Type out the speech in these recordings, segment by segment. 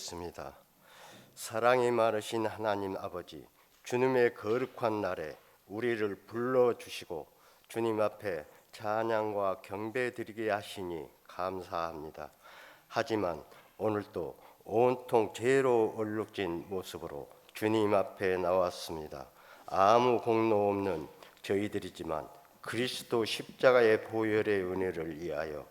기도하겠습니다. 사랑이 많으신 하나님 아버지, 주님의 거룩한 날에 우리를 불러주시고 주님 앞에 찬양과 경배드리게 하시니 감사합니다. 하지만 오늘도 온통 죄로 얼룩진 모습으로 주님 앞에 나왔습니다. 아무 공로 없는 저희들이지만 그리스도 십자가의 보혈의 은혜를 위하여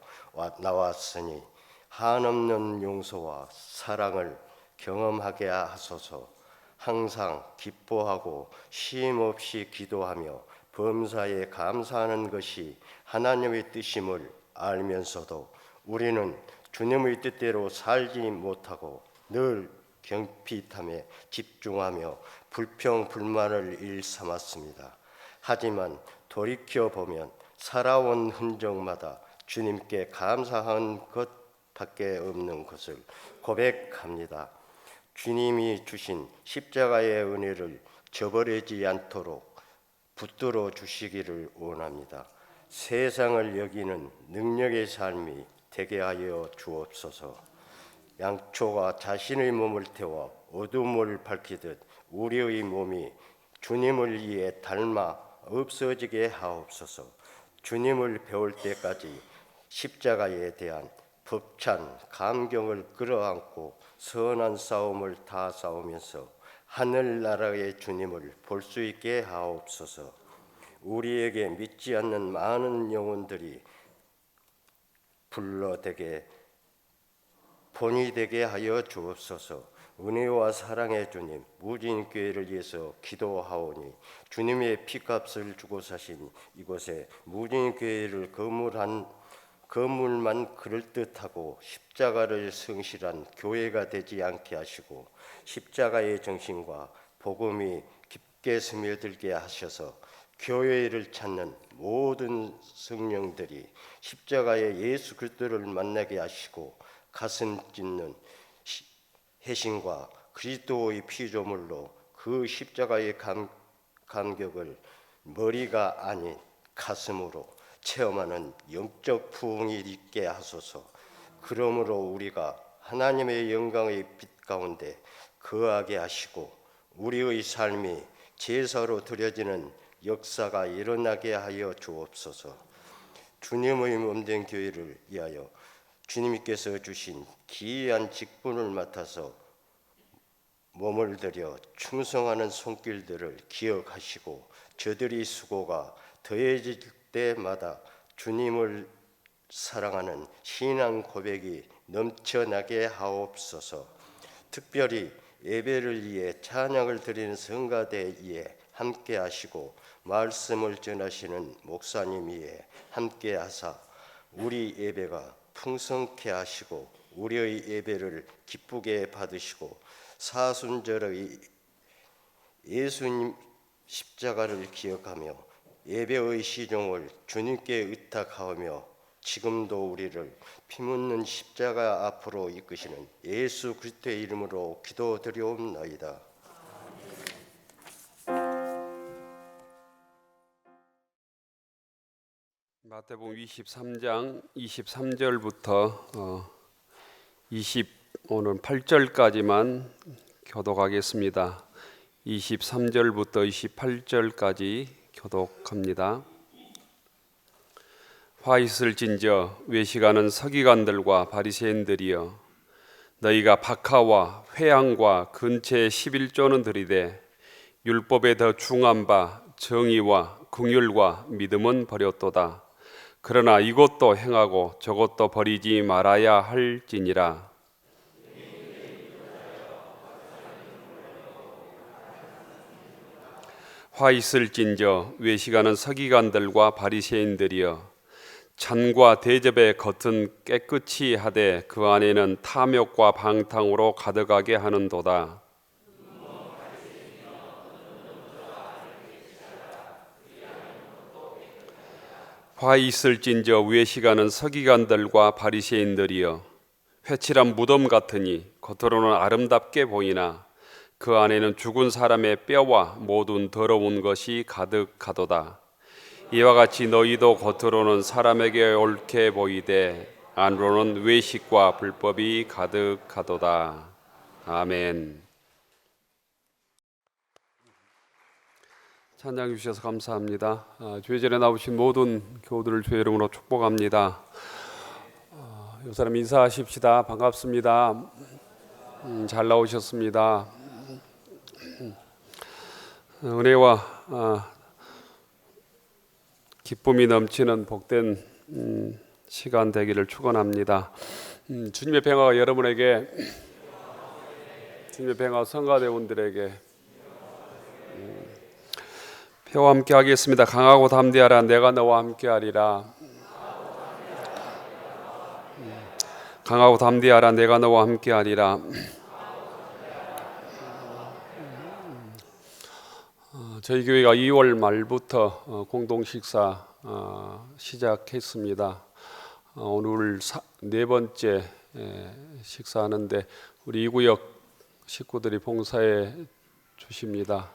나왔으니 한없는 용서와 사랑을 경험하게 하소서. 항상 기뻐하고 쉼없이 기도하며 범사에 감사하는 것이 하나님의 뜻임을 알면서도 우리는 주님의 뜻대로 살지 못하고 늘 경피탐에 집중하며 불평불만을 일삼았습니다. 하지만 돌이켜보면 살아온 흔적마다 주님께 감사한 것밖에 없는 것을 고백합니다. 주님이 주신 십자가의 은혜를 저버리지 않도록 붙들어 주시기를 원합니다. 세상을 여기는 능력의 삶이 되게 하여 주옵소서. 양초가 자신의 몸을 태워 어둠을 밝히듯 우리의 몸이 주님을 위해 닮아 없어지게 하옵소서. 주님을 배울 때까지 십자가에 대한 벅찬 감격을 끌어안고 선한 싸움을 다 싸우면서 하늘나라의 주님을 볼 수 있게 하옵소서. 우리에게 믿지 않는 많은 영혼들이 불러되게 본이 되게 하여 주옵소서. 은혜와 사랑의 주님, 무진교회를 위해서 기도하오니 주님의 피값을 주고 사신 이곳에 무진교회를 건물만 그럴듯하고 십자가를 성실한 교회가 되지 않게 하시고 십자가의 정신과 복음이 깊게 스며들게 하셔서 교회를 찾는 모든 성령들이 십자가의 예수 그리스도를 만나게 하시고 가슴 찢는 해신과 그리스도의 피조물로 그 십자가의 감격을 머리가 아닌 가슴으로 체험하는 영적 부흥이 있게 하소서. 그러므로 우리가 하나님의 영광의 빛 가운데 거하게 하시고 우리의 삶이 제사로 드려지는 역사가 일어나게 하여 주옵소서. 주님의 몸된 교회를 위하여 주님께서 주신 기이한 직분을 맡아서 몸을 들여 충성하는 손길들을 기억하시고 저들이 수고가 더해질 때마다 주님을 사랑하는 신앙 고백이 넘쳐나게 하옵소서. 특별히 예배를 위해 찬양을 드리는 성가대에 함께 하시고 말씀을 전하시는 목사님 위에 함께 하사 우리 예배가 풍성케 하시고 우리의 예배를 기쁘게 받으시고 사순절의 예수님 십자가를 기억하며 예배의 시종을 주님께 의탁하며 지금도 우리를 피묻는 십자가 앞으로 이끄시는 예수 그리스도의 이름으로 기도드리옵나이다. 마태복음 23장 23절부터 오늘 8절까지만 교독하겠습니다. 23절부터 28절까지 교독합니다. 화 있을진저 외식하는 서기관들과 바리새인들이여, 너희가 박하와 회향과 근체의 11조는 들이되 율법에 더 중한 바 정의와 긍휼과 믿음은 버렸도다. 그러나 이것도 행하고 저것도 버리지 말아야 할지니라. 화 있을진저 외식하는 서기관들과 바리새인들이여, 잔과 대접의 겉은 깨끗이 하되 그 안에는 탐욕과 방탕으로 가득하게 하는도다. 화 있을진저 외식하는 서기관들과 바리새인들이여, 회칠한 무덤 같으니 겉으로는 아름답게 보이나 그 안에는 죽은 사람의 뼈와 모든 더러운 것이 가득하도다. 이와 같이 너희도 겉으로는 사람에게 옳게 보이되 안으로는 외식과 불법이 가득하도다. 아멘. 찬양 주셔서 감사합니다. 주의 전에 나오신 모든 교우들을 주의 이름으로 축복합니다. 이 사람 인사하십시다. 반갑습니다. 잘 나오셨습니다. 은혜와 기쁨이 넘치는 복된 시간 되기를 축원합니다. 주님의 평화가 여러분에게, 주님의 평화 성가대원들에게 표와 함께 하겠습니다. 강하고 담대하라. 내가 너와 함께하리라. 강하고 담대하라. 내가 너와 함께하리라. 저희 교회가 2월 말부터 공동 식사 시작했습니다. 오늘 네 번째 식사하는데 우리 이구역 식구들이 봉사해 주십니다.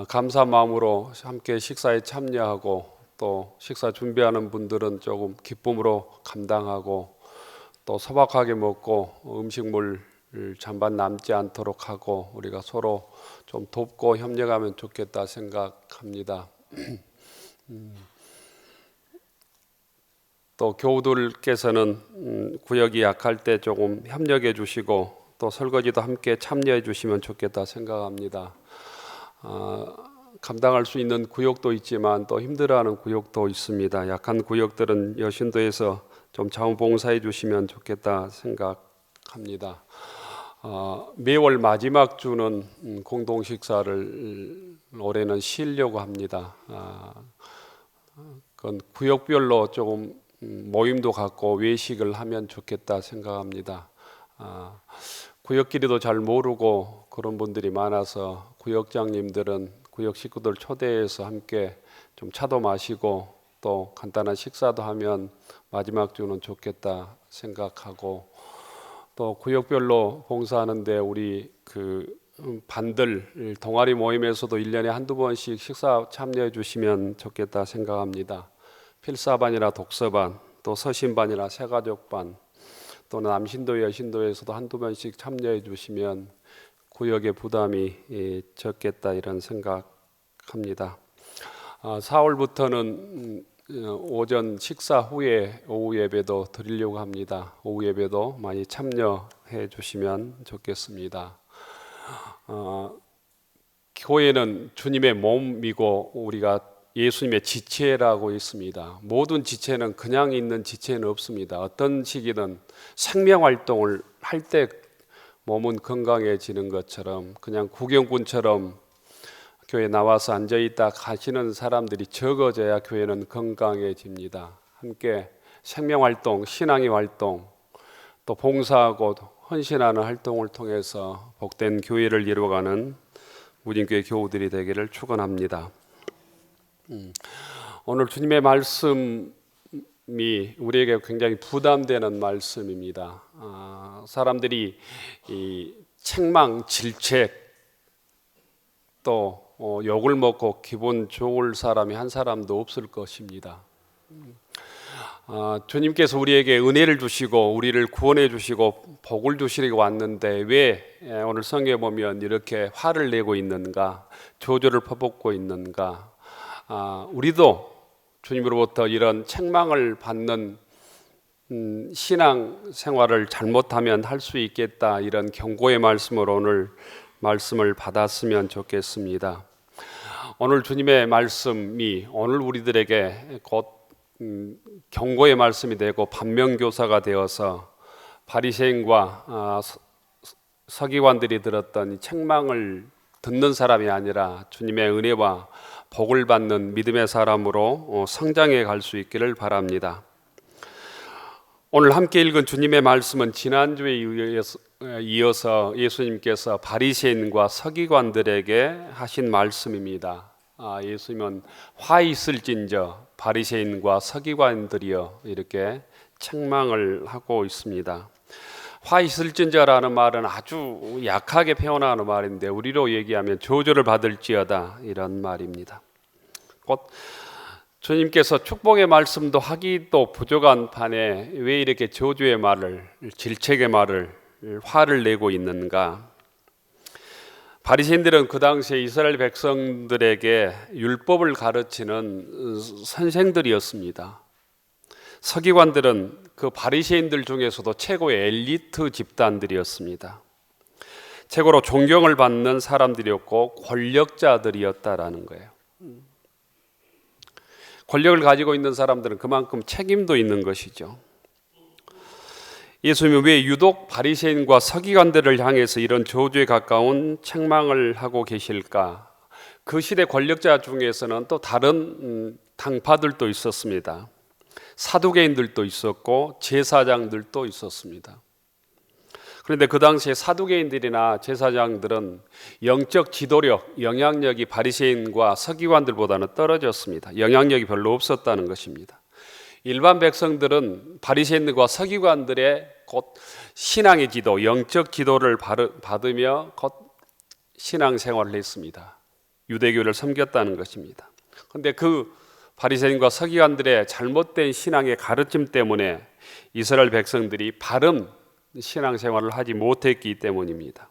감사한 마음으로 함께 식사에 참여하고 또 식사 준비하는 분들은 조금 기쁨으로 감당하고 또 소박하게 먹고 음식물 잔반 남지 않도록 하고 우리가 서로 좀 돕고 협력하면 좋겠다 생각합니다. 또 교우들께서는 구역이 약할 때 조금 협력해 주시고 또 설거지도 함께 참여해 주시면 좋겠다 생각합니다. 감당할 수 있는 구역도 있지만 또 힘들어하는 구역도 있습니다. 약한 구역들은 여신도에서 좀 자원봉사해 주시면 좋겠다 생각합니다. 매월 마지막 주는 공동 식사를 올해는 쉬려고 합니다. 그건 구역별로 조금 모임도 갖고 외식을 하면 좋겠다 생각합니다. 구역끼리도 잘 모르고 그런 분들이 많아서 구역장님들은 구역 식구들 초대해서 함께 좀 차도 마시고 또 간단한 식사도 하면 마지막 주는 좋겠다 생각하고 또 구역별로 봉사하는데 우리 반들 동아리 모임에서도 1년에 한두 번씩 식사 참여해 주시면 좋겠다 생각합니다. 필사반이나 독서반, 또 서신반이나 새가족반, 또 남신도 여신도에서도 한두 번씩 참여해 주시면 구역의 부담이 적겠다 이런 생각합니다. 4월부터는 오전 식사 후에 오후 예배도 드리려고 합니다. 오후 예배도 많이 참여해 주시면 좋겠습니다. 교회는 주님의 몸이고 우리가 예수님의 지체라고 있습니다. 모든 지체는 그냥 있는 지체는 없습니다. 어떤 시기는 생명활동을 할 때 몸은 건강해지는 것처럼 그냥 구경꾼처럼 교회에 나와서 앉아있다 가시는 사람들이 적어져야 교회는 건강해집니다. 함께 생명활동, 신앙의 활동, 또 봉사하고 헌신하는 활동을 통해서 복된 교회를 이루어가는 무진교회 교우들이 되기를 축원합니다. 오늘 주님의 말씀이 우리에게 굉장히 부담되는 말씀입니다. 사람들이 이 책망, 질책 또 욕을 먹고 기분 좋을 사람이 한 사람도 없을 것입니다. 주님께서 우리에게 은혜를 주시고 우리를 구원해 주시고 복을 주시려고 왔는데 왜 오늘 성경에 보면 이렇게 화를 내고 있는가, 저주를 퍼붓고 있는가? 우리도 주님으로부터 이런 책망을 받는 신앙 생활을 잘못하면 할 수 있겠다 이런 경고의 말씀으로 오늘 말씀을 받았으면 좋겠습니다. 오늘 주님의 말씀이 오늘 우리들에게 곧 경고의 말씀이 되고 반면교사가 되어서 바리새인과 서기관들이 들었던 이 책망을 듣는 사람이 아니라 주님의 은혜와 복을 받는 믿음의 사람으로 성장해 갈 수 있기를 바랍니다. 오늘 함께 읽은 주님의 말씀은 지난주에 이어서 예수님께서 바리새인과 서기관들에게 하신 말씀입니다. 예수님은 화 있을진저 바리새인과 서기관들이여 이렇게 책망을 하고 있습니다. 화 있을진저라는 말은 아주 약하게 표현하는 말인데 우리로 얘기하면 저주를 받을지어다 이런 말입니다. 곧 주님께서 축복의 말씀도 하기도 부족한 판에 왜 이렇게 저주의 말을, 질책의 말을 화를 내고 있는가? 바리새인들은 그 당시에 이스라엘 백성들에게 율법을 가르치는 선생들이었습니다. 서기관들은 그 바리새인들 중에서도 최고의 엘리트 집단들이었습니다. 최고로 존경을 받는 사람들이었고 권력자들이었다라는 거예요. 권력을 가지고 있는 사람들은 그만큼 책임도 있는 것이죠. 예수님은 왜 유독 바리새인과 서기관들을 향해서 이런 저주에 가까운 책망을 하고 계실까? 그 시대 권력자 중에서는 또 다른 당파들도 있었습니다. 사두개인들도 있었고 제사장들도 있었습니다. 그런데 그 당시에 사두개인들이나 제사장들은 영적 지도력, 영향력이 바리새인과 서기관들보다는 떨어졌습니다. 영향력이 별로 없었다는 것입니다. 일반 백성들은 바리새인과 서기관들의 곧 신앙의 지도, 영적 지도를 받으며 곧 신앙생활을 했습니다. 유대교를 섬겼다는 것입니다. 그런데 그 바리새인과 서기관들의 잘못된 신앙의 가르침 때문에 이스라엘 백성들이 바른 신앙생활을 하지 못했기 때문입니다.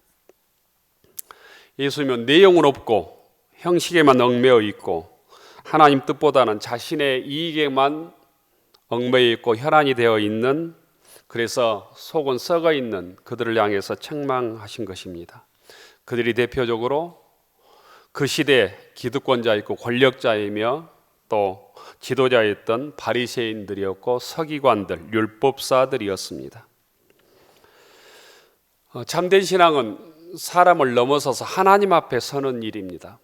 예수님은 내용은 없고 형식에만 얽매여 있고 하나님 뜻보다는 자신의 이익에만 얽매여 있고 혈안이 되어 있는, 그래서 속은 썩어 있는 그들을 향해서 책망하신 것입니다. 그들이 대표적으로 그 시대 기득권자이고 권력자이며 또 지도자였던 바리새인들이었고 서기관들, 율법사들이었습니다. 참된 신앙은 사람을 넘어서서 하나님 앞에 서는 일입니다.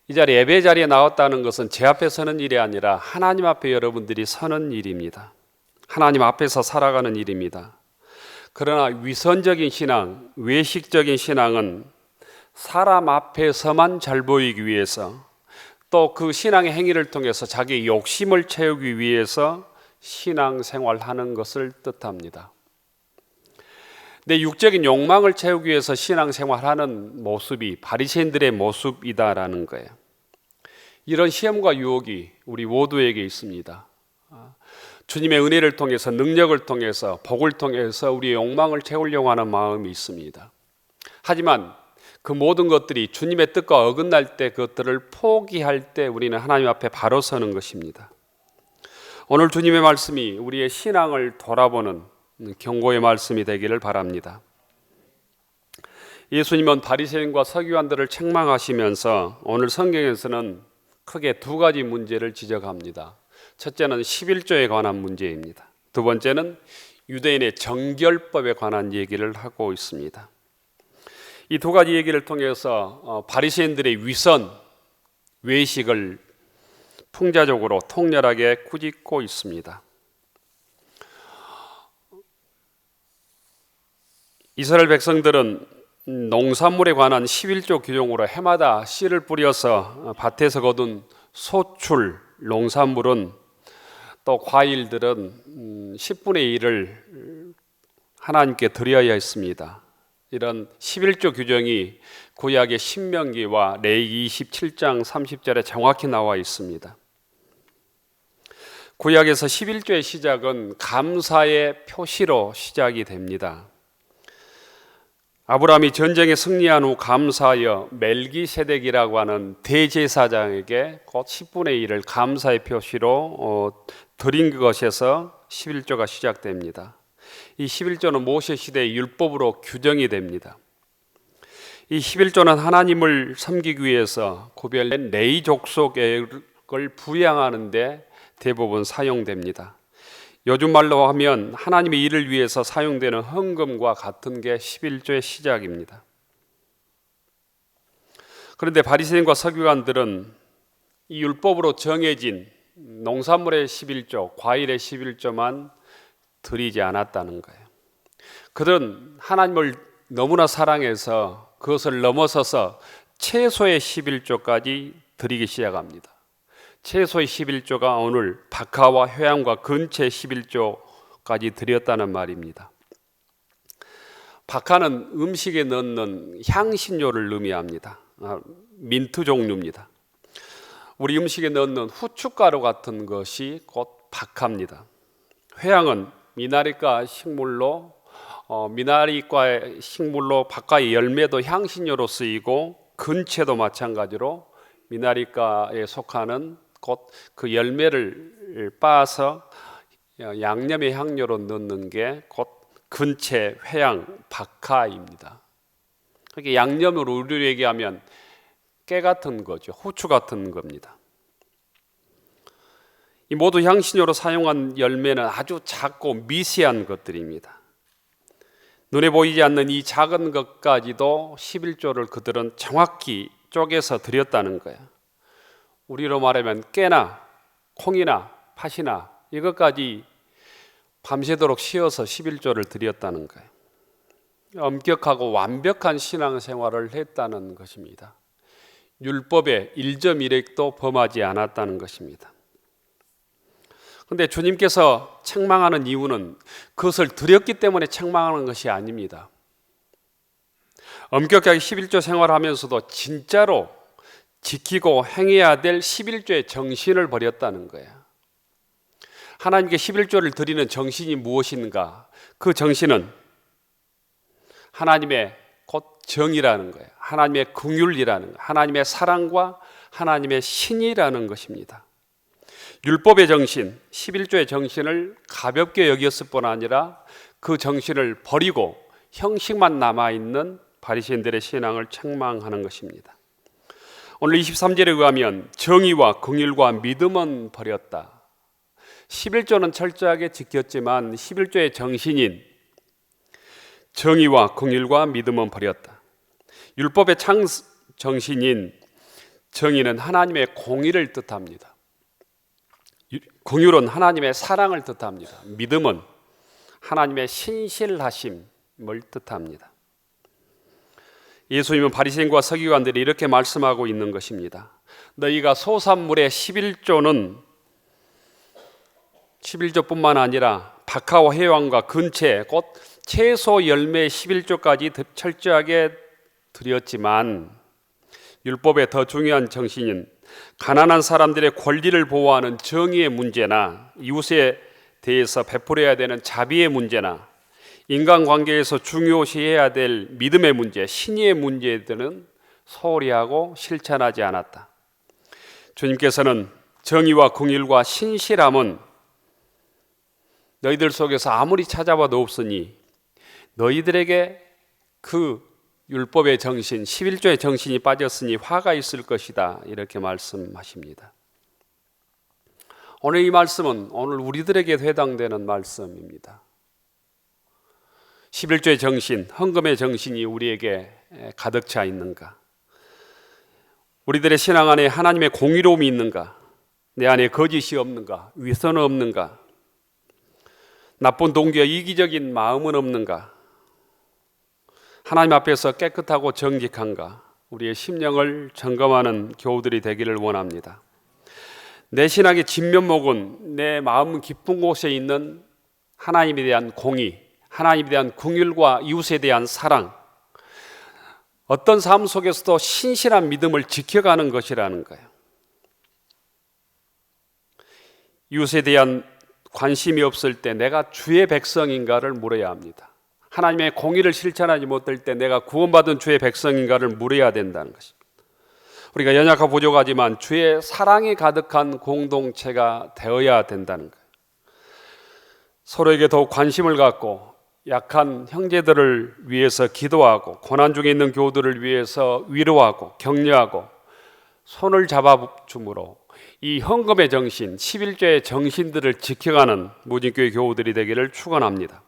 이 자리 예배 자리에 나왔다는 것은 제 앞에 서는 일이 아니라 하나님 앞에 여러분들이 서는 일입니다. 하나님 앞에서 살아가는 일입니다. 그러나 위선적인 신앙, 외식적인 신앙은 사람 앞에서만 잘 보이기 위해서 또 그 신앙의 행위를 통해서 자기의 욕심을 채우기 위해서 신앙생활하는 것을 뜻합니다. 내 육적인 욕망을 채우기 위해서 신앙생활하는 모습이 바리새인들의 모습이다라는 거예요. 이런 시험과 유혹이 우리 모두에게 있습니다. 주님의 은혜를 통해서, 능력을 통해서, 복을 통해서 우리의 욕망을 채우려고 하는 마음이 있습니다. 하지만 그 모든 것들이 주님의 뜻과 어긋날 때, 그것들을 포기할 때 우리는 하나님 앞에 바로 서는 것입니다. 오늘 주님의 말씀이 우리의 신앙을 돌아보는 경고의 말씀이 되기를 바랍니다. 예수님은 바리새인과 서기관들을 책망하시면서 오늘 성경에서는 크게 두 가지 문제를 지적합니다. 첫째는 11조에 관한 문제입니다. 두 번째는 유대인의 정결법에 관한 얘기를 하고 있습니다. 이 두 가지 얘기를 통해서 바리새인들의 위선, 외식을 풍자적으로 통렬하게 꾸짖고 있습니다. 이스라엘 백성들은 농산물에 관한 11조 규정으로 해마다 씨를 뿌려서 밭에서 거둔 소출, 농산물은 또 과일들은 10분의 1을 하나님께 드려야 했습니다. 이런 11조 규정이 구약의 신명기와 레위기 27장 30절에 정확히 나와 있습니다. 구약에서 11조의 시작은 감사의 표시로 시작이 됩니다. 아브라함이 전쟁에 승리한 후 감사하여 멜기세덱이라고 하는 대제사장에게 곧 10분의 1을 감사의 표시로 드린 것에서 11조가 시작됩니다. 이 11조는 모세 시대의 율법으로 규정이 됩니다. 이 11조는 하나님을 섬기기 위해서 구별된 레위 족속을 부양하는 데 대부분 사용됩니다. 요즘 말로 하면 하나님의 일을 위해서 사용되는 헌금과 같은 게 11조의 시작입니다. 그런데 바리새인과 서기관들은 이 율법으로 정해진 농산물의 11조, 과일의 11조만 드리지 않았다는 거예요. 그들은 하나님을 너무나 사랑해서 그것을 넘어서서 채소의 11조까지 드리기 시작합니다. 채소의 11조가 오늘 박하와 효양과 근채 11조까지 드렸다는 말입니다. 박하는 음식에 넣는 향신료를 의미합니다. 민트 종류입니다. 우리 음식에 넣는 후춧가루 같은 것이 곧 박하입니다. 효양은 미나리과 식물로 미나리과의 식물로 바깥의 열매도 향신료로 쓰이고 근체도 마찬가지로 미나리과에 속하는 곧 그 열매를 빻아서 양념의 향료로 넣는 게 곧 근체, 회양, 박하입니다. 그게 양념으로 우리로 얘기하면 깨 같은 거죠. 후추 같은 겁니다. 이 모두 향신료로 사용한 열매는 아주 작고 미세한 것들입니다. 눈에 보이지 않는 이 작은 것까지도 11조를 그들은 정확히 쪼개서 드렸다는 거예요. 우리로 말하면 깨나 콩이나 팥이나 이것까지 밤새도록 씌어서 11조를 드렸다는 거예요. 엄격하고 완벽한 신앙생활을 했다는 것입니다. 율법의 1.1획도 범하지 않았다는 것입니다. 그런데 주님께서 책망하는 이유는 그것을 드렸기 때문에 책망하는 것이 아닙니다. 엄격하게 11조 생활하면서도 진짜로 지키고 행해야 될 11조의 정신을 버렸다는 거예요. 하나님께 11조를 드리는 정신이 무엇인가? 그 정신은 하나님의 곧 정이라는 거예요. 하나님의 긍휼이라는 거예요. 하나님의 사랑과 하나님의 신이라는 것입니다. 율법의 정신, 11조의 정신을 가볍게 여겼을 뿐 아니라 그 정신을 버리고 형식만 남아있는 바리새인들의 신앙을 책망하는 것입니다. 오늘 23절에 의하면 정의와 긍휼과 믿음은 버렸다. 11조는 철저하게 지켰지만 11조의 정신인 정의와 긍휼과 믿음은 버렸다. 율법의 정신인 정의는 하나님의 공의를 뜻합니다. 긍휼은 하나님의 사랑을 뜻합니다. 믿음은 하나님의 신실하심을 뜻합니다. 예수님은 바리새인과 서기관들이 이렇게 말씀하고 있는 것입니다. 너희가 소산물의 11조뿐만 아니라 박하와 해왕과 근체 곧 채소 열매 11조까지 철저하게 드렸지만 율법의 더 중요한 정신인 가난한 사람들의 권리를 보호하는 정의의 문제나 이웃에 대해서 베풀어야 되는 자비의 문제나 인간관계에서 중요시해야 될 믿음의 문제, 신의의 문제들은 소홀히 하고 실천하지 않았다. 주님께서는 정의와 긍휼과 신실함은 너희들 속에서 아무리 찾아봐도 없으니 너희들에게 그 율법의 정신, 11조의 정신이 빠졌으니 화가 있을 것이다. 이렇게 말씀하십니다. 오늘 이 말씀은 오늘 우리들에게 해당되는 말씀입니다. 11조의 정신, 헌금의 정신이 우리에게 가득 차 있는가? 우리들의 신앙 안에 하나님의 공의로움이 있는가? 내 안에 거짓이 없는가? 위선은 없는가? 나쁜 동기와 이기적인 마음은 없는가? 하나님 앞에서 깨끗하고 정직한가? 우리의 심령을 점검하는 교우들이 되기를 원합니다. 내 신앙의 진면목은 내 마음 깊은 곳에 있는 하나님에 대한 공의, 하나님에 대한 긍휼과 이웃에 대한 사랑, 어떤 삶 속에서도 신실한 믿음을 지켜가는 것이라는 거예요. 이웃에 대한 관심이 없을 때 내가 주의 백성인가를 물어야 합니다. 하나님의 공의를 실천하지 못할 때 내가 구원받은 주의 백성인가를 물어야 된다는 것입니다. 우리가 연약하고 부족하지만 주의 사랑이 가득한 공동체가 되어야 된다는 거예요. 서로에게 더욱 관심을 갖고 약한 형제들을 위해서 기도하고 고난 중에 있는 교우들을 위해서 위로하고 격려하고 손을 잡아줌으로 이 헌금의 정신, 11조의 정신들을 지켜가는 무진교회 교우들이 되기를 축원합니다.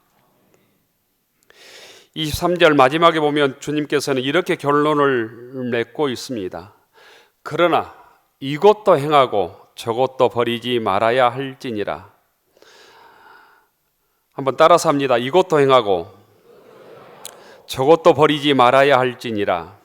23절 마지막에 보면 주님께서는 이렇게 결론을 맺고 있습니다. 그러나 이것도 행하고 저것도 버리지 말아야 할지니라. 한번 따라서 합니다. 이것도 행하고 저것도 버리지 말아야 할지니라.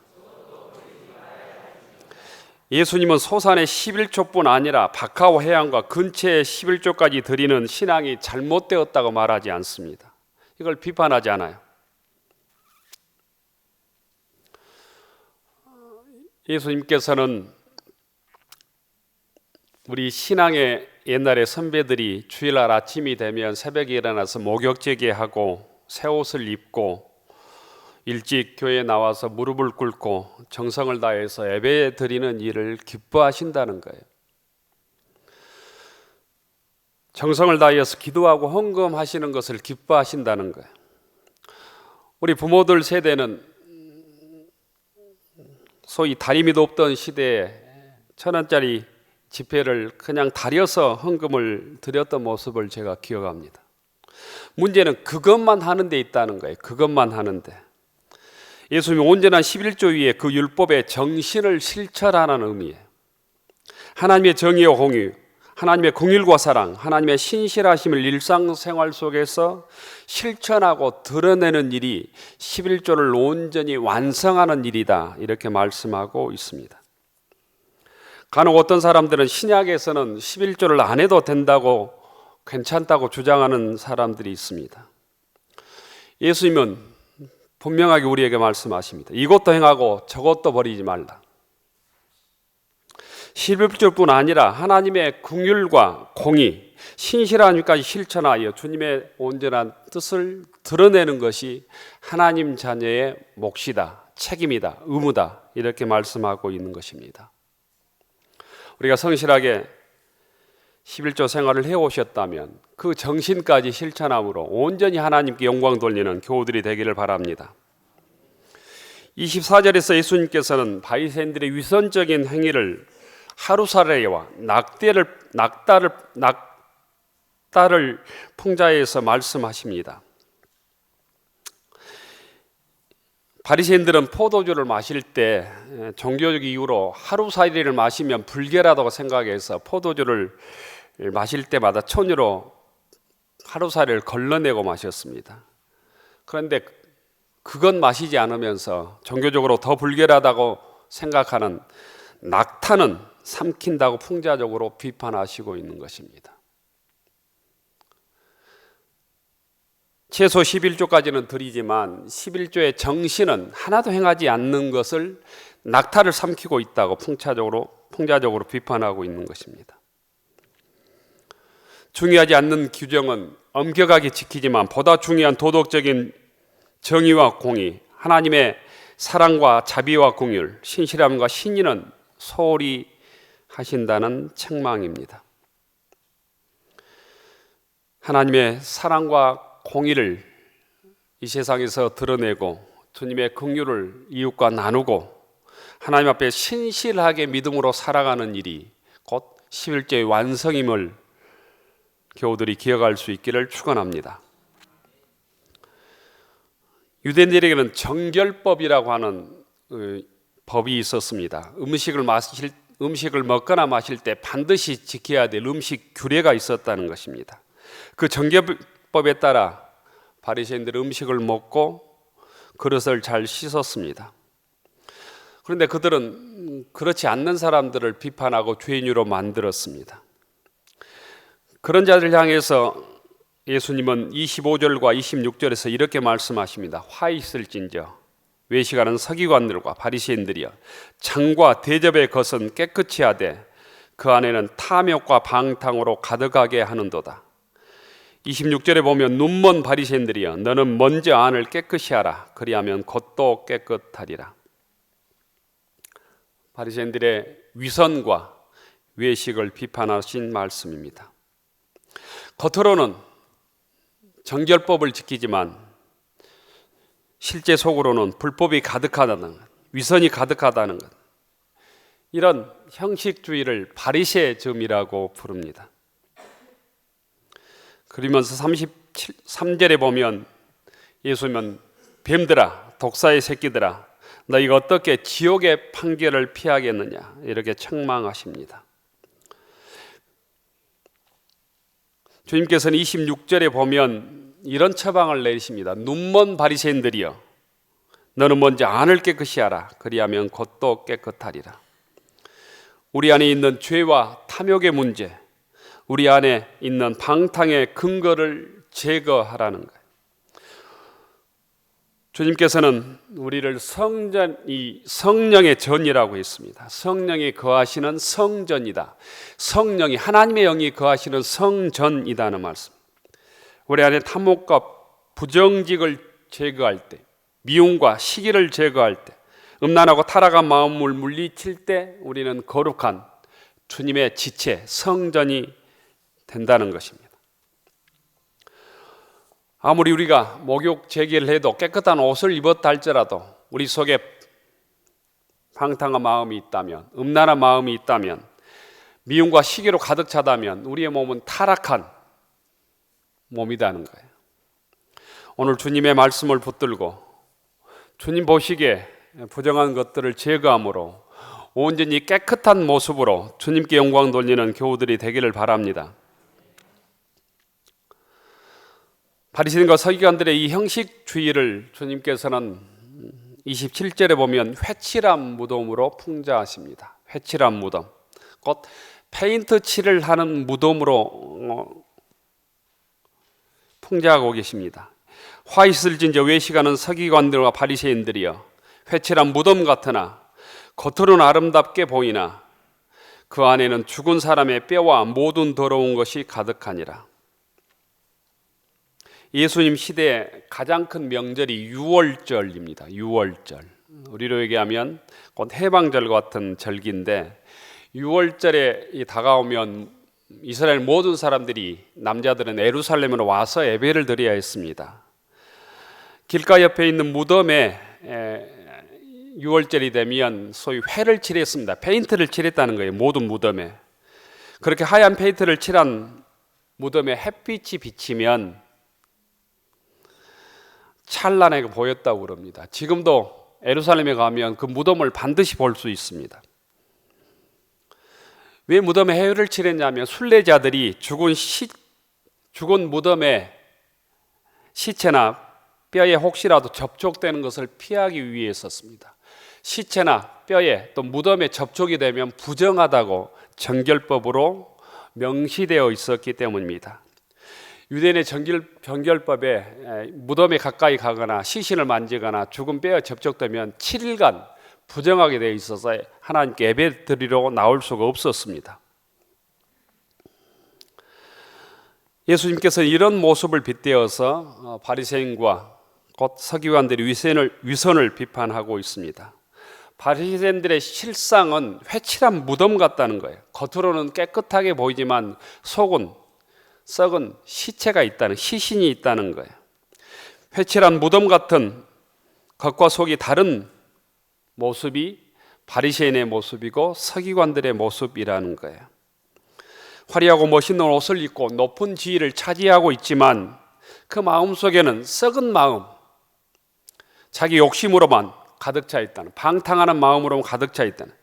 예수님은 소산의 11조뿐 아니라 박하와 해양과 근처의 11조까지 드리는 신앙이 잘못되었다고 말하지 않습니다. 이걸 비판하지 않아요. 예수님께서는 우리 신앙의 옛날에 선배들이 주일날 아침이 되면 새벽에 일어나서 목욕제기하고 새 옷을 입고 일찍 교회에 나와서 무릎을 꿇고 정성을 다해서 예배 드리는 일을 기뻐하신다는 거예요. 정성을 다해서 기도하고 헌금하시는 것을 기뻐하신다는 거예요. 우리 부모들 세대는 소위 다리미도 없던 시대에 1,000원짜리 지폐를 그냥 다려서 헌금을 드렸던 모습을 제가 기억합니다. 문제는 그것만 하는 데 있다는 거예요. 그것만 하는데. 예수님이 온전한 11조 위에 그 율법의 정신을 실천하는 의미예요. 하나님의 정의와 공의, 하나님의 긍휼과 사랑, 하나님의 신실하심을 일상생활 속에서 실천하고 드러내는 일이 11조를 온전히 완성하는 일이다, 이렇게 말씀하고 있습니다. 간혹 어떤 사람들은 신약에서는 11조를 안 해도 된다고, 괜찮다고 주장하는 사람들이 있습니다. 예수님은 분명하게 우리에게 말씀하십니다. 이것도 행하고 저것도 버리지 말라. 11조뿐 아니라 하나님의 긍휼과 공의, 신실함까지 실천하여 주님의 온전한 뜻을 드러내는 것이 하나님 자녀의 몫이다, 책임이다, 의무다, 이렇게 말씀하고 있는 것입니다. 우리가 성실하게 11조 생활을 해오셨다면 그 정신까지 실천함으로 온전히 하나님께 영광 돌리는 교우들이 되기를 바랍니다. 24절에서 예수님께서는 바리새인들의 위선적인 행위를 하루살이와 낙따를 풍자해서 말씀하십니다. 바리새인들은 포도주를 마실 때 종교적 이유로 하루살이를 마시면 불결하다고 생각해서 포도주를 마실 때마다 천으로 하루살이를 걸러내고 마셨습니다. 그런데 그건 마시지 않으면서 종교적으로 더 불결하다고 생각하는 낙타는 삼킨다고 풍자적으로 비판하시고 있는 것입니다. 최소 11조까지는 드리지만 11조의 정신은 하나도 행하지 않는 것을 낙타를 삼키고 있다고 풍자적으로 비판하고 있는 것입니다. 중요하지 않는 규정은 엄격하게 지키지만 보다 중요한 도덕적인 정의와 공의, 하나님의 사랑과 자비와 긍휼, 신실함과 신의는 소홀히 하신다는 책망입니다. 하나님의 사랑과 공의를 이 세상에서 드러내고 주님의 긍휼을 이웃과 나누고 하나님 앞에 신실하게 믿음으로 살아가는 일이 곧 11조의 완성임을 교우들이 기억할 수 있기를 축원합니다. 유대인들에게는 정결법이라고 하는 법이 있었습니다. 음식을 먹거나 마실 때 반드시 지켜야 될 음식 규례가 있었다는 것입니다. 그 정결법에 따라 바리새인들은 음식을 먹고 그릇을 잘 씻었습니다. 그런데 그들은 그렇지 않는 사람들을 비판하고 죄인으로 만들었습니다. 그런 자들을 향해서 예수님은 25절과 26절에서 이렇게 말씀하십니다. 화 있을진저 외식하는 서기관들과 바리새인들이여, 장과 대접의 것은 깨끗이 하되 그 안에는 탐욕과 방탕으로 가득하게 하는도다. 26절에 보면 눈먼 바리새인들이여, 너는 먼저 안을 깨끗이 하라. 그리하면 겉도 깨끗하리라. 바리새인들의 위선과 외식을 비판하신 말씀입니다. 겉으로는 정결법을 지키지만 실제 속으로는 불법이 가득하다는 것, 위선이 가득하다는 것, 이런 형식주의를 바리새즘이라고 부릅니다. 그러면서 33절에 보면 예수님은 뱀들아, 독사의 새끼들아, 너희가 어떻게 지옥의 판결을 피하겠느냐, 이렇게 책망하십니다. 주님께서는 26절에 보면 이런 처방을 내리십니다. 눈먼 바리새인들이여, 너는 먼저 안을 깨끗이 하라. 그리하면 겉도 깨끗하리라. 우리 안에 있는 죄와 탐욕의 문제, 우리 안에 있는 방탕의 근거를 제거하라는 거예요. 주님께서는 우리를 성령의 전이라고 했습니다. 성령이 거하시는 성전이다. 성령이, 하나님의 영이 거하시는 성전이다는 말씀. 우리 안에 탐욕과 부정직을 제거할 때, 미움과 시기를 제거할 때, 음란하고 타락한 마음을 물리칠 때 우리는 거룩한 주님의 지체, 성전이 된다는 것입니다. 아무리 우리가 목욕 제기를 해도 깨끗한 옷을 입었다 할지라도 우리 속에 방탕한 마음이 있다면, 음란한 마음이 있다면, 미움과 시기로 가득 차다면 우리의 몸은 타락한 몸이라는 거예요. 오늘 주님의 말씀을 붙들고 주님 보시기에 부정한 것들을 제거함으로 온전히 깨끗한 모습으로 주님께 영광 돌리는 교우들이 되기를 바랍니다. 바리새인과 서기관들의 이 형식주의를 주님께서는 27절에 보면 회칠한 무덤으로 풍자하십니다. 회칠한 무덤, 곧 페인트 칠을 하는 무덤으로 풍자하고 계십니다. 화이트를 진 외식하는 서기관들과 바리새인들이여 회칠한 무덤 같으나 겉으로는 아름답게 보이나 그 안에는 죽은 사람의 뼈와 모든 더러운 것이 가득하니라. 예수님 시대의 가장 큰 명절이 유월절입니다. 유월절. 우리로 얘기하면 곧 해방절 같은 절기인데 유월절에 다가오면 이스라엘 모든 사람들이 남자들은 예루살렘으로 와서 예배를 드려야 했습니다. 길가 옆에 있는 무덤에 6월절이 되면 소위 회를 칠했습니다. 페인트를 칠했다는 거예요. 모든 무덤에. 그렇게 하얀 페인트를 칠한 무덤에 햇빛이 비치면 찬란하게 보였다고 그럽니다. 지금도 예루살렘에 가면 그 무덤을 반드시 볼 수 있습니다. 왜 무덤에 회를 칠했냐면 순례자들이 죽은 무덤에 시체나 뼈에 혹시라도 접촉되는 것을 피하기 위해서였습니다. 시체나 뼈에 또 무덤에 접촉이 되면 부정하다고 정결법으로 명시되어 있었기 때문입니다. 유대인의 정결법에 무덤에 가까이 가거나 시신을 만지거나 죽은 뼈에 접촉되면 7일간 부정하게 되어 있어서 하나님께 예배 드리러 나올 수가 없었습니다. 예수님께서 이런 모습을 빗대어서 바리새인과 곧 서기관들의 위선을 비판하고 있습니다. 바리새인들의 실상은 회칠한 무덤 같다는 거예요. 겉으로는 깨끗하게 보이지만 속은 썩은 시체가 있다는, 시신이 있다는 거예요. 회칠한 무덤 같은 겉과 속이 다른 모습이 바리새인의 모습이고 서기관들의 모습이라는 거예요. 화려하고 멋있는 옷을 입고 높은 지위를 차지하고 있지만 그 마음 속에는 썩은 마음, 자기 욕심으로만 가득 차 있다는, 방탕하는 마음으로만 가득 차 있다는,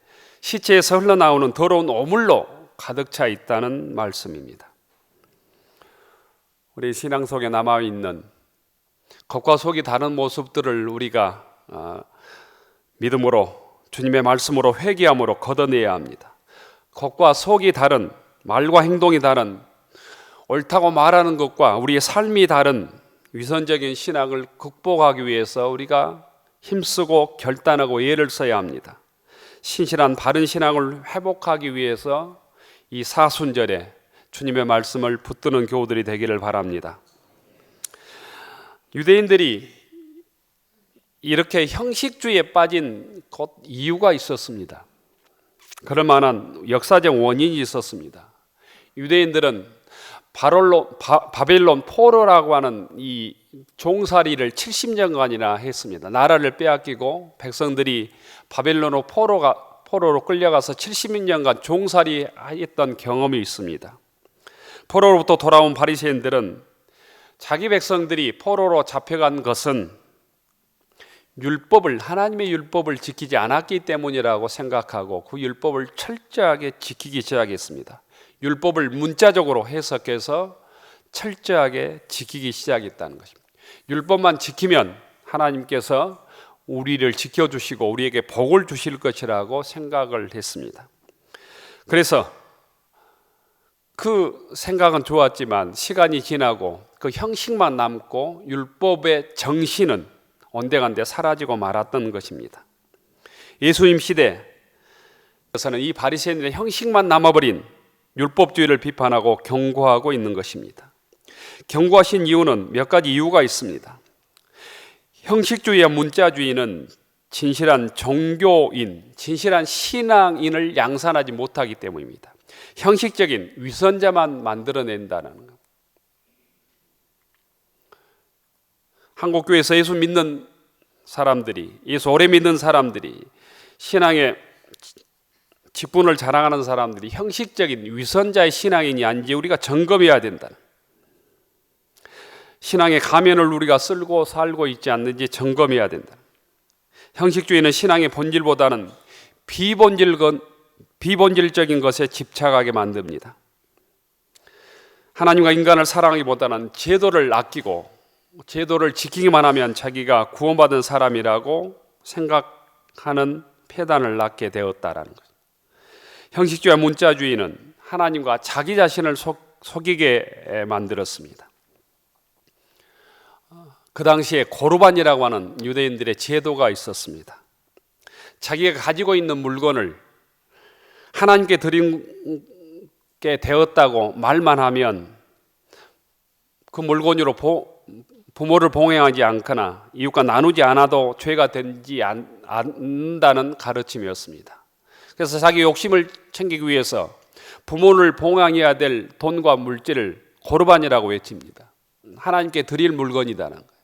시체에서 흘러나오는 더러운 오물로 가득 차 있다는 말씀입니다. 우리 신앙 속에 남아있는 겉과 속이 다른 모습들을 우리가 믿음으로 주님의 말씀으로 회개함으로 걷어내야 합니다. 겉과 속이 다른, 말과 행동이 다른, 옳다고 말하는 것과 우리의 삶이 다른 위선적인 신앙을 극복하기 위해서 우리가 힘쓰고 결단하고 애를 써야 합니다. 신실한 바른 신앙을 회복하기 위해서 이 사순절에 주님의 말씀을 붙드는 교우들이 되기를 바랍니다. 유대인들이 이렇게 형식주의에 빠진 곧 이유가 있었습니다. 그럴 만한 역사적 원인이 있었습니다. 유대인들은 바벨론 포로라고 하는 이 종살이를 70년간이나 했습니다. 나라를 빼앗기고 백성들이 바벨론으로 포로로 끌려가서 70년간 종살이 했던 경험이 있습니다. 포로로부터 돌아온 바리새인들은 자기 백성들이 포로로 잡혀간 것은 하나님의 율법을 지키지 않았기 때문이라고 생각하고 그 율법을 철저하게 지키기 시작했습니다. 율법을 문자적으로 해석해서 철저하게 지키기 시작했다는 것입니다. 율법만 지키면 하나님께서 우리를 지켜주시고 우리에게 복을 주실 것이라고 생각을 했습니다. 그래서 그 생각은 좋았지만 시간이 지나고 그 형식만 남고 율법의 정신은 온데간데 사라지고 말았던 것입니다. 예수님 시대에서는 이 바리새인들의 형식만 남아버린 율법주의를 비판하고 경고하고 있는 것입니다. 경고하신 이유는 몇 가지 이유가 있습니다. 형식주의와 문자주의는 진실한 종교인, 진실한 신앙인을 양산하지 못하기 때문입니다. 형식적인 위선자만 만들어낸다는 것. 한국교회에서 예수 믿는 사람들이, 예수 오래 믿는 사람들이, 신앙의 직분을 자랑하는 사람들이 형식적인 위선자의 신앙인이 아닌지 우리가 점검해야 된다. 신앙의 가면을 우리가 쓸고 살고 있지 않는지 점검해야 된다. 형식주의는 신앙의 본질보다는 비본질적인 것에 집착하게 만듭니다. 하나님과 인간을 사랑하기보다는 제도를 아끼고 제도를 지키기만 하면 자기가 구원받은 사람이라고 생각하는 폐단을 낳게 되었다라는 것. 형식주의와 문자주의는 하나님과 자기 자신을 속이게 만들었습니다. 그 당시에 고르반이라고 하는 유대인들의 제도가 있었습니다. 자기가 가지고 있는 물건을 하나님께 드리게 되었다고 말만 하면 그 물건으로 부모를 봉행하지 않거나 이웃과 나누지 않아도 죄가 되지 않는다는 가르침이었습니다. 그래서 자기 욕심을 챙기기 위해서 부모를 봉행해야 될 돈과 물질을 고르반이라고 외칩니다. 하나님께 드릴 물건이다는 거예요.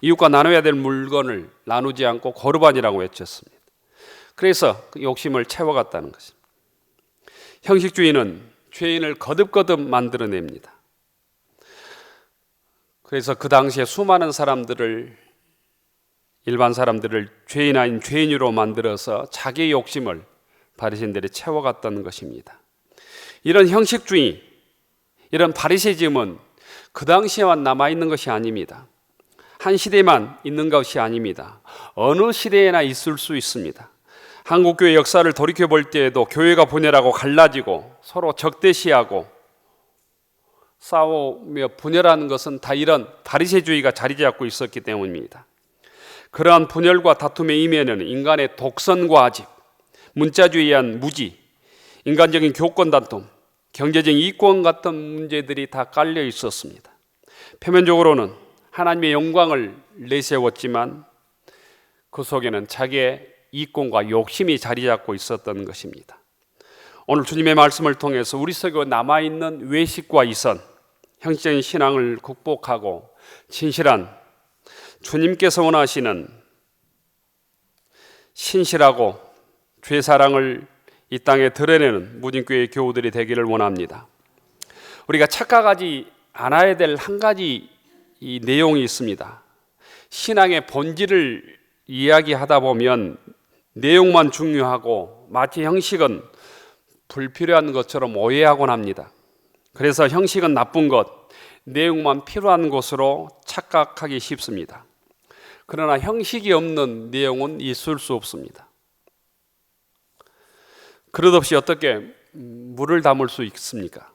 이웃과 나눠야 될 물건을 나누지 않고 고르반이라고 외쳤습니다. 그래서 그 욕심을 채워갔다는 것입니다. 형식주의는 죄인을 거듭거듭 만들어냅니다. 그래서 그 당시에 수많은 사람들을, 일반 사람들을 죄인 아닌 죄인으로 만들어서 자기의 욕심을 바리새인들이 채워갔다는 것입니다. 이런 형식주의, 이런 바리새즘은 그 당시에만 남아있는 것이 아닙니다. 한 시대만 있는 것이 아닙니다. 어느 시대에나 있을 수 있습니다. 한국교회 역사를 돌이켜볼 때에도 교회가 분열하고 갈라지고 서로 적대시하고 싸우며 분열하는 것은 다 이런 바리새주의가 자리 잡고 있었기 때문입니다. 그러한 분열과 다툼의 이면에는 인간의 독선과 아집, 문자주의한 무지, 인간적인 교권 다툼, 경제적인 이권 같은 문제들이 다 깔려 있었습니다. 표면적으로는 하나님의 영광을 내세웠지만 그 속에는 자기의 이권과 욕심이 자리 잡고 있었던 것입니다. 오늘 주님의 말씀을 통해서 우리 속에 남아있는 외식과 이선, 형식적인 신앙을 극복하고 진실한 주님께서 원하시는 신실하고 죄사랑을 이 땅에 드러내는 무진교회의 교우들이 되기를 원합니다. 우리가 착각하지 않아야 될 한 가지 이 내용이 있습니다. 신앙의 본질을 이야기하다 보면 내용만 중요하고 마치 형식은 불필요한 것처럼 오해하곤 합니다. 그래서 형식은 나쁜 것, 내용만 필요한 것으로 착각하기 쉽습니다. 그러나 형식이 없는 내용은 있을 수 없습니다. 그릇 없이 어떻게 물을 담을 수 있습니까?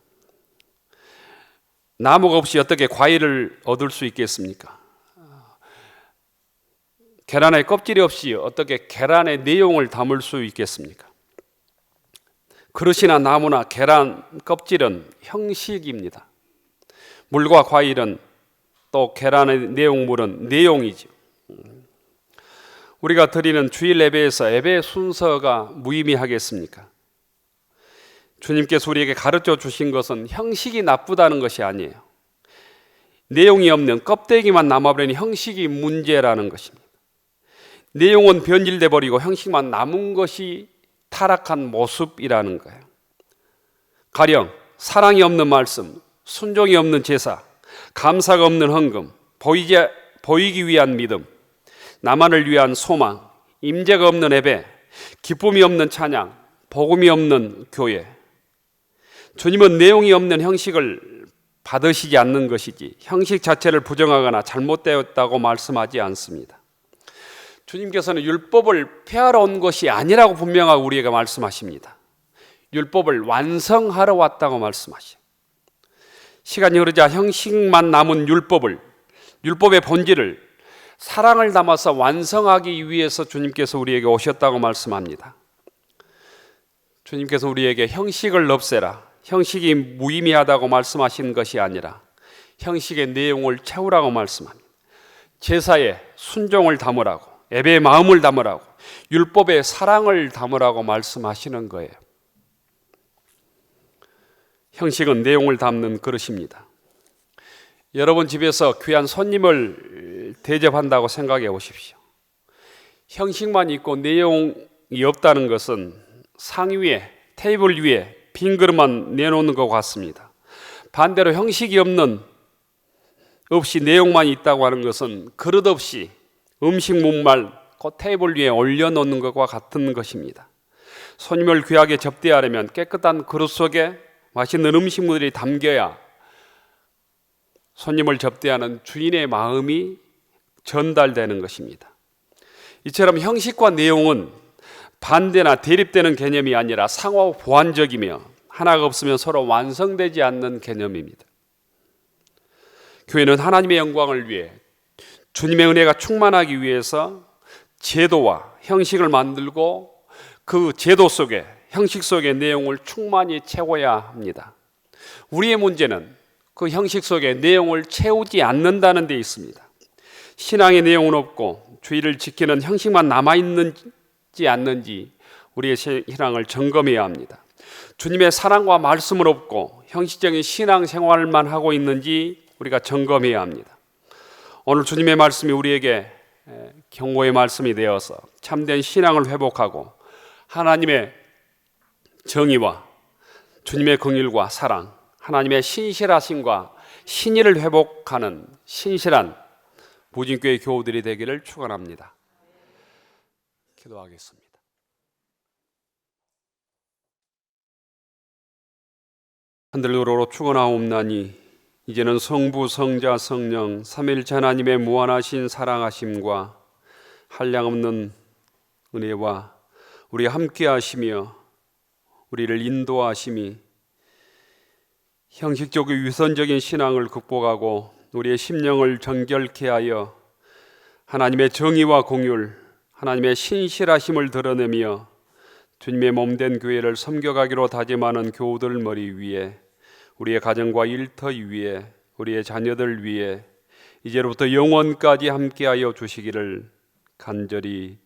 나무가 없이 어떻게 과일을 얻을 수 있겠습니까? 계란의 껍질이 없이 어떻게 계란의 내용을 담을 수 있겠습니까? 그릇이나 나무나 계란 껍질은 형식입니다. 물과 과일은 또 계란의 내용물은 내용이죠. 우리가 드리는 주일 예배에서 예배 순서가 무의미하겠습니까? 주님께서 우리에게 가르쳐 주신 것은 형식이 나쁘다는 것이 아니에요. 내용이 없는 껍데기만 남아버리는 형식이 문제라는 것입니다. 내용은 변질돼 버리고 형식만 남은 것이 타락한 모습이라는 거예요. 가령 사랑이 없는 말씀, 순종이 없는 제사, 감사가 없는 헌금, 보이기 위한 믿음, 나만을 위한 소망, 임재가 없는 예배, 기쁨이 없는 찬양, 복음이 없는 교회. 주님은 내용이 없는 형식을 받으시지 않는 것이지 형식 자체를 부정하거나 잘못되었다고 말씀하지 않습니다. 주님께서는 율법을 폐하러 온 것이 아니라고 분명하게 우리에게 말씀하십니다. 율법을 완성하러 왔다고 말씀하시죠. 시간이 흐르자 형식만 남은 율법의 본질을 사랑을 담아서 완성하기 위해서 주님께서 우리에게 오셨다고 말씀합니다. 주님께서 우리에게 형식을 없애라, 형식이 무의미하다고 말씀하신 것이 아니라 형식의 내용을 채우라고 말씀합니다. 제사에 순종을 담으라고, 예배의 마음을 담으라고, 율법의 사랑을 담으라고 말씀하시는 거예요. 형식은 내용을 담는 그릇입니다. 여러분 집에서 귀한 손님을 대접한다고 생각해 보십시오. 형식만 있고 내용이 없다는 것은 상위에, 테이블 위에 빈 그릇만 내놓는 것 같습니다. 반대로 형식이 없이 내용만 있다고 하는 것은 그릇 없이 음식물만 그 테이블 위에 올려놓는 것과 같은 것입니다. 손님을 귀하게 접대하려면 깨끗한 그릇 속에 맛있는 음식물이 담겨야 손님을 접대하는 주인의 마음이 전달되는 것입니다. 이처럼 형식과 내용은 반대나 대립되는 개념이 아니라 상호 보완적이며 하나가 없으면 서로 완성되지 않는 개념입니다. 교회는 하나님의 영광을 위해 주님의 은혜가 충만하기 위해서 제도와 형식을 만들고 그 제도 속에, 형식 속의 내용을 충만히 채워야 합니다. 우리의 문제는 그 형식 속에 내용을 채우지 않는다는 데 있습니다. 신앙의 내용은 없고 주의를 지키는 형식만 남아있는지 않는지 우리의 신앙을 점검해야 합니다. 주님의 사랑과 말씀은 없고 형식적인 신앙생활만 하고 있는지 우리가 점검해야 합니다. 오늘 주님의 말씀이 우리에게 경고의 말씀이 되어서 참된 신앙을 회복하고 하나님의 정의와 주님의 긍휼과 사랑, 하나님의 신실하심과 신의를 회복하는 신실한 무진교회 교우들이 되기를 축원합니다. 기도하겠습니다. 하늘으로 축원하옵나니 이제는 성부, 성자, 성령 삼위일체 하나님의 무한하신 사랑하심과 한량없는 은혜와 우리와 함께하시며 우리를 인도하심이 형식적이고 유선적인 신앙을 극복하고 우리의 심령을 정결케 하여 하나님의 정의와 공율, 하나님의 신실하심을 드러내며 주님의 몸된 교회를 섬겨가기로 다짐하는 교우들 머리 위에, 우리의 가정과 일터 위에, 우리의 자녀들 위에 이제로부터 영원까지 함께하여 주시기를 간절히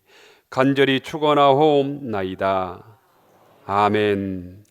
축원하옵나이다. 아멘.